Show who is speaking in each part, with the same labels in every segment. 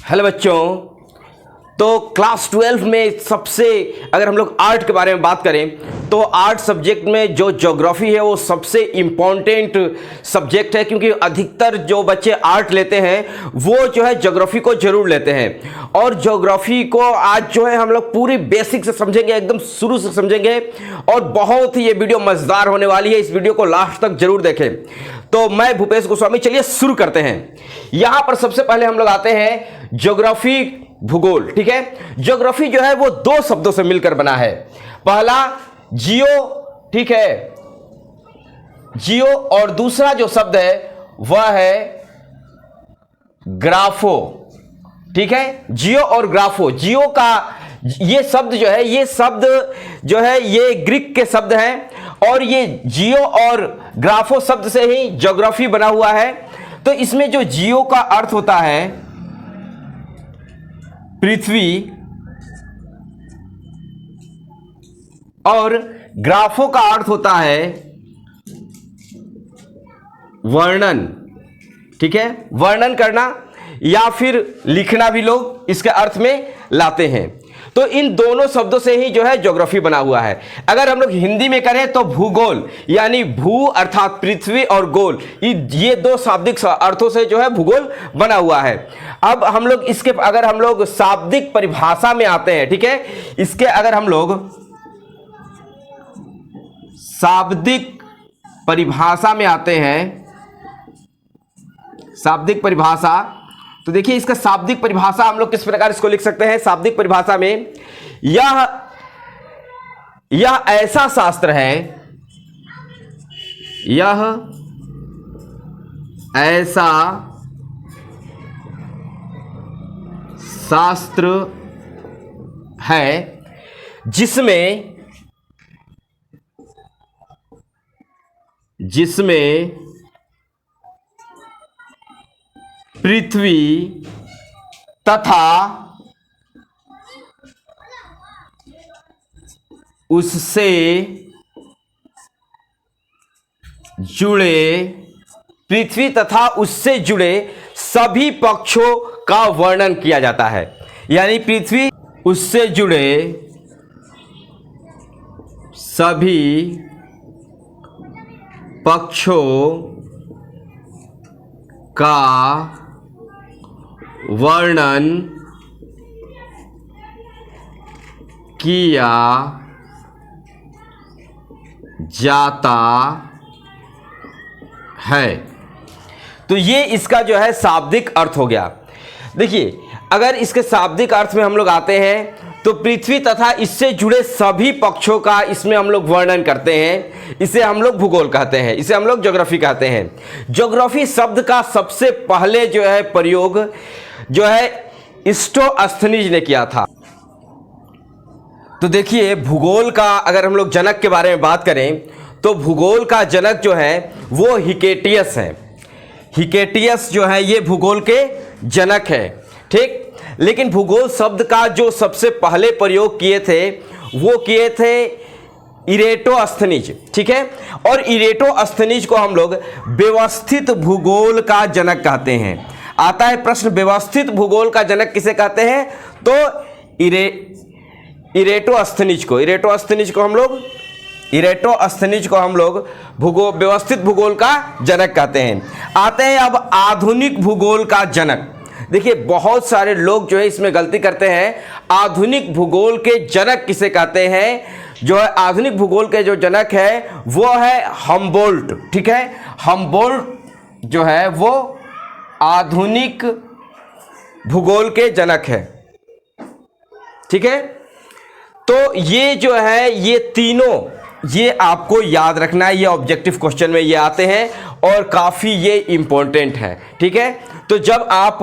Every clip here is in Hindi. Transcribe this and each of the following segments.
Speaker 1: हेलो बच्चों। तो क्लास 12 में सबसे अगर हम लोग आर्ट के बारे में बात करें तो आर्ट सब्जेक्ट में जो ज्योग्राफी है वो सबसे इम्पॉर्टेंट सब्जेक्ट है, क्योंकि अधिकतर जो बच्चे आर्ट लेते हैं वो जो है ज्योग्राफी को जरूर लेते हैं। और ज्योग्राफी को आज जो है हम लोग पूरी बेसिक से समझेंगे, एकदम शुरू से समझेंगे और बहुत ही ये वीडियो मजेदार होने वाली है। इस वीडियो को लास्ट तक जरूर देखें। तो मैं भूपेश गोस्वामी, चलिए शुरू करते हैं। यहां पर सबसे पहले हम लोग आते हैं ज्योग्राफी, भूगोल। ठीक है, ज्योग्राफी जो है वो दो शब्दों से मिलकर बना है। पहला जियो, ठीक है, जियो, और दूसरा जो शब्द है वह है ग्राफो। ठीक है, जियो और ग्राफो। जियो का ये शब्द जो है, ये शब्द जो है ये ग्रीक के शब्द हैं और ये जियो और ग्राफो शब्द से ही ज्योग्राफी बना हुआ है। तो इसमें जो जियो का अर्थ होता है पृथ्वी और ग्राफो का अर्थ होता है वर्णन। ठीक है, वर्णन करना या फिर लिखना भी लोग इसके अर्थ में लाते हैं। तो इन दोनों शब्दों से ही जो है ज्योग्राफी बना हुआ है। अगर हम लोग हिंदी में करें तो भूगोल यानी भू अर्थात पृथ्वी और गोल, ये दो शाब्दिक अर्थों से जो है भूगोल बना हुआ है। अब हम लोग इसके अगर हम लोग शाब्दिक परिभाषा में आते हैं, ठीक है, इसके अगर हम लोग शाब्दिक परिभाषा में आते हैं, शाब्दिक परिभाषा, तो देखिए इसका शाब्दिक परिभाषा हम लोग किस प्रकार इसको लिख सकते हैं। शाब्दिक परिभाषा में यह ऐसा शास्त्र है, यह ऐसा शास्त्र है जिसमें पृथ्वी तथा उससे जुड़े सभी पक्षों का वर्णन किया जाता है। यानी पृथ्वी उससे जुड़े सभी पक्षों का वर्णन किया जाता है। तो ये इसका जो है शाब्दिक अर्थ हो गया। देखिए, अगर इसके शाब्दिक अर्थ में हम लोग आते हैं तो पृथ्वी तथा इससे जुड़े सभी पक्षों का इसमें हम लोग वर्णन करते हैं। इसे हम लोग भूगोल कहते हैं, इसे हम लोग ज्योग्राफी कहते हैं। ज्योग्राफी शब्द का सबसे पहले जो है प्रयोग जो है इस्टोस्थनीज ने किया था। तो देखिए, भूगोल का अगर हम लोग जनक के बारे में बात करें तो भूगोल का जनक जो है वो हिकेटियस है। हिकेटियस जो है ये भूगोल के जनक है। ठीक, लेकिन भूगोल शब्द का जो सबसे पहले प्रयोग किए थे वो किए थे इरेटोस्थनीज। ठीक है, और इरेटोस्थनीज को हम लोग व्यवस्थित भूगोल का जनक कहते हैं। आता है प्रश्न, व्यवस्थित भूगोल का जनक किसे कहते हैं? तो इरेटोस्थनीज को हम लोग व्यवस्थित भूगोल का जनक कहते हैं। आते हैं अब आधुनिक भूगोल का जनक। देखिए, बहुत सारे लोग जो है इसमें गलती करते हैं। आधुनिक भूगोल के जनक किसे कहते हैं? जो है आधुनिक भूगोल के जो जनक है वो है हम्बोल्ट। ठीक है, हम्बोल्ट जो है वो आधुनिक भूगोल के जनक है। ठीक है, तो ये जो है ये तीनों, ये आपको याद रखना है, ये ऑब्जेक्टिव क्वेश्चन में ये आते हैं और काफ़ी ये इम्पोर्टेंट है। ठीक है, तो जब आप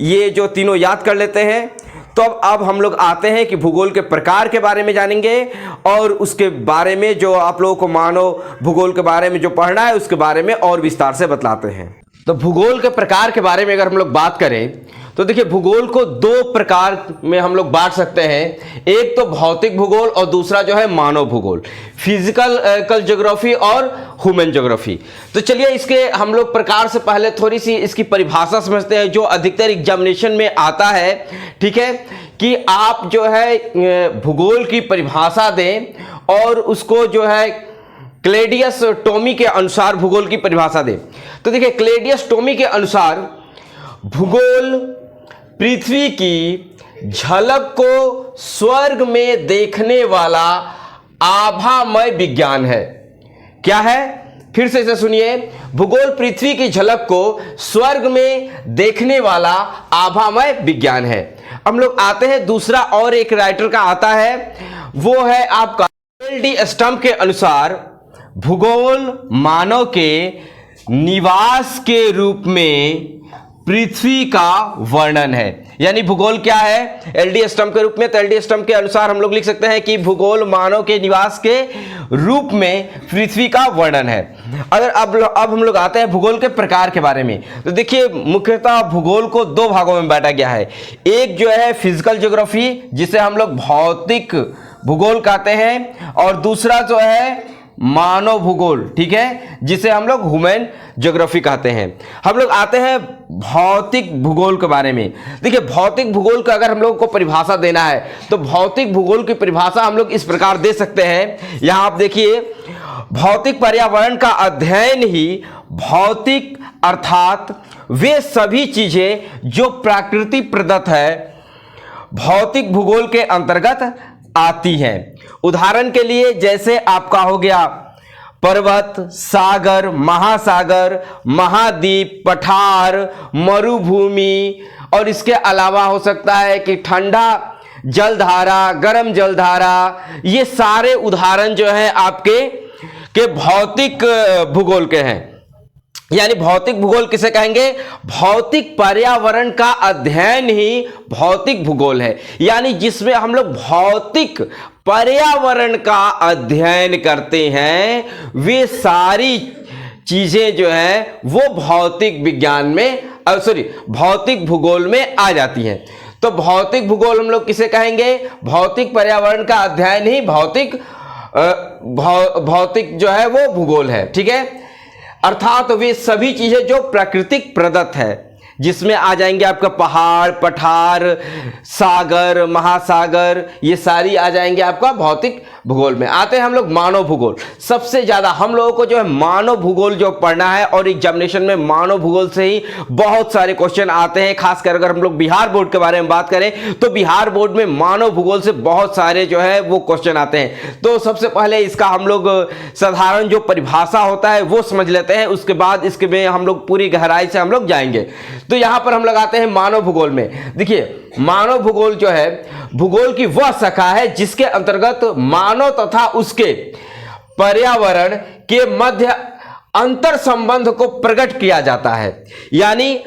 Speaker 1: ये जो तीनों याद कर लेते हैं तो अब हम लोग आते हैं कि भूगोल के प्रकार के बारे में जानेंगे और उसके बारे में जो आप लोगों को मानव भूगोल के बारे में जो पढ़ना है उसके बारे में और विस्तार से बतलाते हैं। तो भूगोल के प्रकार के बारे में अगर हम लोग बात करें तो देखिए भूगोल को दो प्रकार में हम लोग बांट सकते हैं, एक तो भौतिक भूगोल और दूसरा जो है मानव भूगोल, फिजिकल ज्योग्राफी और ह्यूमन ज्योग्राफी। तो चलिए इसके हम लोग प्रकार से पहले थोड़ी सी इसकी परिभाषा समझते हैं जो अधिकतर एग्जामिनेशन में आता है। ठीक है, कि आप जो है भूगोल की परिभाषा दें और उसको जो है क्लेडियस टोमी के अनुसार भूगोल की परिभाषा दें। तो देखिए क्लेडियस टोमी के अनुसार भूगोल पृथ्वी की झलक को स्वर्ग में देखने वाला आभामय विज्ञान है। क्या है? फिर से इसे सुनिए, भूगोल पृथ्वी की झलक को स्वर्ग में देखने वाला आभामय विज्ञान है। हम लोग आते हैं दूसरा और एक राइटर का आता है, वो है आपका एल.डी. स्टम्प के अनुसार भूगोल मानव के निवास के रूप में पृथ्वी का वर्णन है। यानी भूगोल क्या है एल.डी. स्टम्प के रूप में? तो एल.डी. स्टम्प के अनुसार हम लोग लिख सकते हैं कि भूगोल मानव के निवास के रूप में पृथ्वी का वर्णन है। अगर अब हम लोग आते हैं भूगोल के प्रकार के बारे में, तो देखिए मुख्यतः भूगोल को दो भागों में बांटा गया है। एक जो है फिजिकल ज्योग्राफी जिसे हम लोग भौतिक भूगोल कहते हैं, और दूसरा जो है मानव भूगोल, ठीक है, जिसे हम लोग ह्यूमन ज्योग्राफी कहते हैं। हम लोग आते हैं भौतिक भूगोल के बारे में। देखिए भौतिक भूगोल का अगर हम लोग को परिभाषा देना है तो भौतिक भूगोल की परिभाषा हम लोग इस प्रकार दे सकते हैं। यहां आप देखिए, भौतिक पर्यावरण का अध्ययन ही भौतिक अर्थात वे सभी चीजें जो प्रकृति प्रदत्त है भौतिक भूगोल के अंतर्गत आती हैं। उदाहरण के लिए जैसे आपका हो गया पर्वत, सागर, महासागर, महाद्वीप, पठार, मरुभूमि, और इसके अलावा हो सकता है कि ठंडा जलधारा, गर्म जलधारा, ये सारे उदाहरण जो है आपके भौतिक भूगोल के हैं। यानी भौतिक भूगोल किसे कहेंगे? भौतिक पर्यावरण का अध्ययन ही भौतिक भूगोल है। यानी जिसमें हम लोग भौतिक पर्यावरण का अध्ययन करते हैं, वे सारी चीजें जो है वो भौतिक विज्ञान में भौतिक भूगोल में आ जाती हैं। तो भौतिक भूगोल हम लोग किसे कहेंगे? भौतिक पर्यावरण का अध्ययन ही भौतिक जो है वो भूगोल है। ठीक है, अर्थात वे सभी चीजें जो प्राकृतिक प्रदत्त है, जिसमें आ जाएंगे आपका पहाड़, पठार, सागर, महासागर, ये सारी आ जाएंगे आपका भौतिक भूगोल में। आते हैं हम लोग मानव भूगोल। सबसे ज्यादा हम लोगों को जो है मानव भूगोल जो पढ़ना है, और एग्जामिनेशन में मानव भूगोल से ही बहुत सारे क्वेश्चन आते हैं। खासकर अगर हम लोग बिहार बोर्ड के बारे में बात करें तो बिहार बोर्ड में मानव भूगोल से बहुत सारे जो है वो क्वेश्चन आते हैं। तो सबसे पहले इसका हम लोग साधारण जो परिभाषा होता है वो समझ लेते हैं, उसके बाद इसके में हम लोग पूरी गहराई से हम लोग जाएंगे। तो यहां पर हम लगाते हैं मानव भूगोल में। देखिए मानव भूगोल जो है भूगोल की वह शाखा है जिसके अंतर्गत मानव तथा उसके पर्यावरण के मध्य अंतर संबंध को प्रकट किया जाता है। यानी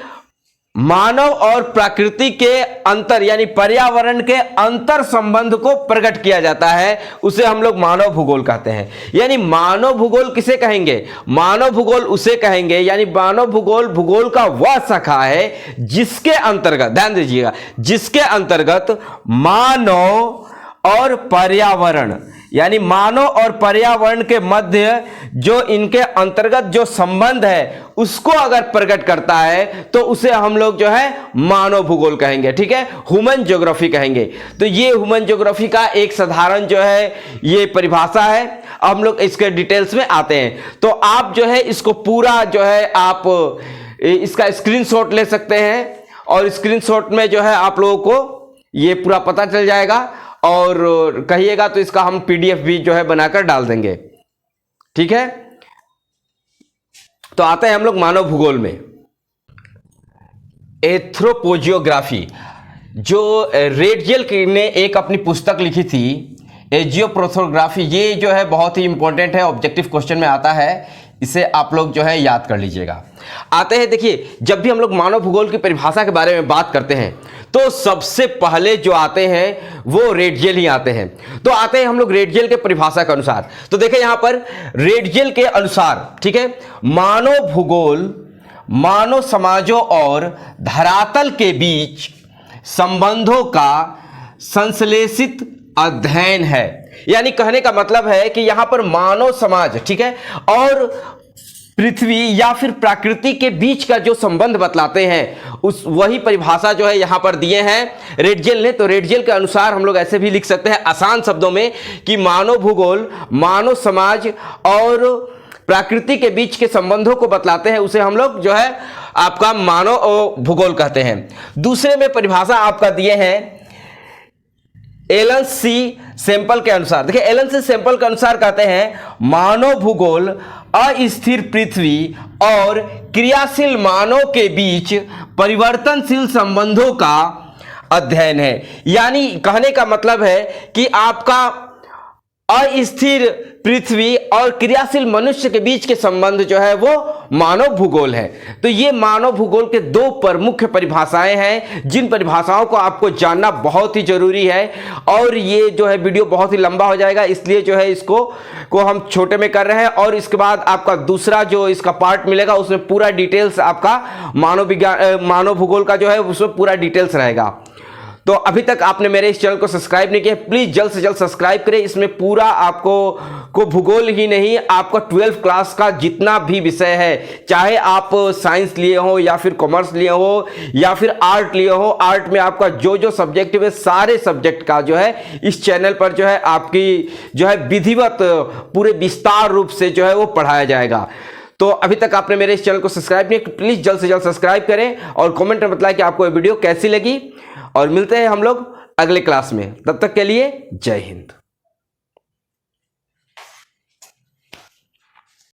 Speaker 1: मानव और प्रकृति के अंतर यानी पर्यावरण के अंतर संबंध को प्रकट किया जाता है, उसे हम लोग मानव भूगोल कहते हैं। यानी मानव भूगोल किसे कहेंगे? मानव भूगोल उसे कहेंगे, यानी मानव भूगोल भूगोल का वह शाखा है जिसके अंतर्गत, ध्यान दीजिएगा, जिसके अंतर्गत मानव और पर्यावरण यानी मानव और पर्यावरण के मध्य जो इनके अंतर्गत जो संबंध है उसको अगर प्रकट करता है तो उसे हम लोग जो है मानव भूगोल कहेंगे। ठीक है, ह्यूमन ज्योग्राफी कहेंगे। तो ये ह्यूमन ज्योग्राफी का एक साधारण जो है ये परिभाषा है। अब हम लोग इसके डिटेल्स में आते हैं। तो आप जो है इसको पूरा जो है आप इसका स्क्रीनशॉट ले सकते हैं, और स्क्रीनशॉट में जो है आप लोगों को ये पूरा पता चल जाएगा, और कहिएगा तो इसका हम पीडीएफ भी जो है बनाकर डाल देंगे। ठीक है, तो आते हैं हम लोग मानव भूगोल में। एंथ्रोपोजियोग्राफी, जो रेडजेल ने एक अपनी पुस्तक लिखी थी एजियोप्रोथोग्राफी, ये जो है बहुत ही इंपॉर्टेंट है, ऑब्जेक्टिव क्वेश्चन में आता है, इसे आप लोग जो है याद कर लीजिएगा। आते हैं, देखिए जब भी हम लोग मानव भूगोल की परिभाषा के बारे में बात करते हैं तो सबसे पहले जो आते हैं वो रेडजेल ही आते हैं। तो आते हैं हम लोग रेडजेल के परिभाषा के अनुसार। तो देखिए यहां पर रेडजेल के अनुसार, ठीक है, मानव भूगोल मानव समाजों और धरातल के बीच संबंधों का संश्लेषित अध्ययन है। यानी कहने का मतलब है कि यहां पर मानव समाज, ठीक है, और पृथ्वी या फिर प्रकृति के बीच का जो संबंध बतलाते हैं उस वही परिभाषा जो है यहां पर दिए हैं रेडजेल ने। तो रेडजेल के अनुसार हम लोग ऐसे भी लिख सकते हैं आसान शब्दों में कि मानव भूगोल मानव समाज और प्रकृति के बीच के संबंधों को बतलाते हैं, उसे हम लोग जो है आपका मानव भूगोल कहते हैं। दूसरे में परिभाषा आपका दिए हैं एलन सी सैंपल के अनुसार। देखिए एलन सी सैंपल के अनुसार कहते हैं मानव भूगोल अस्थिर पृथ्वी और क्रियाशील मानव के बीच परिवर्तनशील संबंधों का अध्ययन है। यानी कहने का मतलब है कि आपका अस्थिर पृथ्वी और क्रियाशील मनुष्य के बीच के संबंध जो है वो मानव भूगोल है। तो ये मानव भूगोल के दो प्रमुख परिभाषाएं हैं जिन परिभाषाओं को आपको जानना बहुत ही जरूरी है। और ये जो है वीडियो बहुत ही लंबा हो जाएगा, इसलिए जो है इसको हम छोटे में कर रहे हैं। और इसके बाद आपका दूसरा जो इसका पार्ट मिलेगा उसमें पूरा डिटेल्स आपका मानव भूगोल का जो है उसमें पूरा डिटेल्स रहेगा। तो अभी तक आपने मेरे इस चैनल को सब्सक्राइब नहीं किया, प्लीज जल्द से जल्द सब्सक्राइब करें। इसमें पूरा आपको भूगोल ही नहीं, आपका 12th क्लास का जितना भी विषय है, चाहे आप साइंस लिए हो या फिर कॉमर्स लिए हो या फिर आर्ट लिए हो, आर्ट में आपका जो जो सब्जेक्ट है सारे सब्जेक्ट का जो है इस चैनल पर जो है आपकी जो है विधिवत पूरे विस्तार रूप से जो है वो पढ़ाया जाएगा। तो अभी तक आपने मेरे इस चैनल को सब्सक्राइब नहीं किया, प्लीज जल्द से जल्द सब्सक्राइब करें और कमेंट में बताएं कि आपको ये वीडियो कैसी लगी। और मिलते हैं हम लोग अगले क्लास में, तब तक के लिए जय हिंद।